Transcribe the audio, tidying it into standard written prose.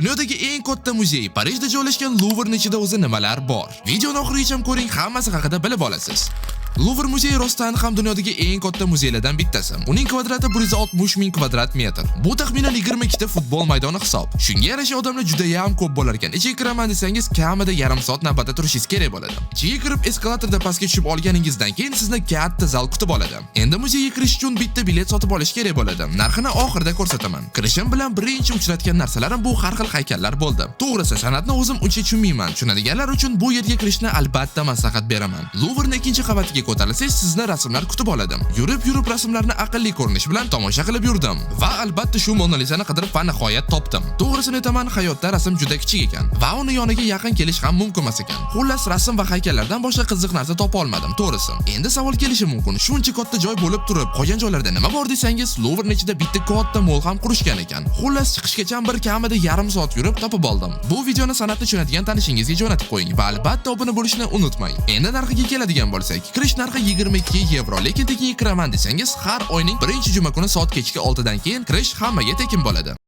Dunyodagi eng katta muzey Parijda joylashgan Louvre ichida o'zi nimalar bor? Videoni oxirigacha ko'ring, hammasi haqida bilib olasiz. Louvre muzeyi rostdan ham dunyodagi eng katta muzeylardan bittasi. Uning kvadrati 160 ming kvadrat metr. Bu taxminan 22 ta futbol maydoni hisob. Shunga yarasha odamlar juda ham ko'p bo'lar ekan. Ichiga kiraman desangiz, kamida yarim soat navbatda turishingiz kerak bo'ladi. Ichiga kirib eskalatorda pastga tushib olganingizdan keyin sizni katta zal kutib oladi. Endi muzeyga kirish uchun bitta bilet sotib olish kerak bo'ladi. Narxini oxirida ko'rsataman. Kirishim bilan birinchi uchratgan narsalarim bu har xil haykallar bo'ldi. To'g'risi, san'atni o'zim uncha tushunmayman. Tushunadiganlar uchun bu yerga kirishni albatta maslahat beraman. Louvrening ikkinchi qavatiga ko'tarilsangiz, sizni rasmlar kutib oladi. Yurib rasmlarni aqlli ko'rinish bilan tomosha qilib yurdim va albatta shu Mona Lisani qidirib va nihoyat topdim. To'g'risini aytaman, hayotda rasm juda kichik ekan va uni yoniga yaqin kelish ham mumkin emas ekan. Xullas, rasm va haykallardan boshqa qiziq narsa topa olmadim, to'g'risi. Endi savol kelishi mumkin. Shuncha katta joy bo'lib turib, qolgan joylarda nima bor desangiz, Louvrening ichida bitta katta mol ham qurishgan ekan. Xullas, chiqishgacha bir kamida yarim soat yurib topib oldim. Bu videoni san'atni tushunadigan tanishingizga jo'natib qo'ying va albatta obuna bo'lishni unutmang. Endi narxiga keladigan bo'lsak, kirish narxi 22 yevro, lekin tekin kiraman desangiz, har oyning birinchi juma kuni soat kechki 6 dan keyin kirish hammaga tekin bo'ladi.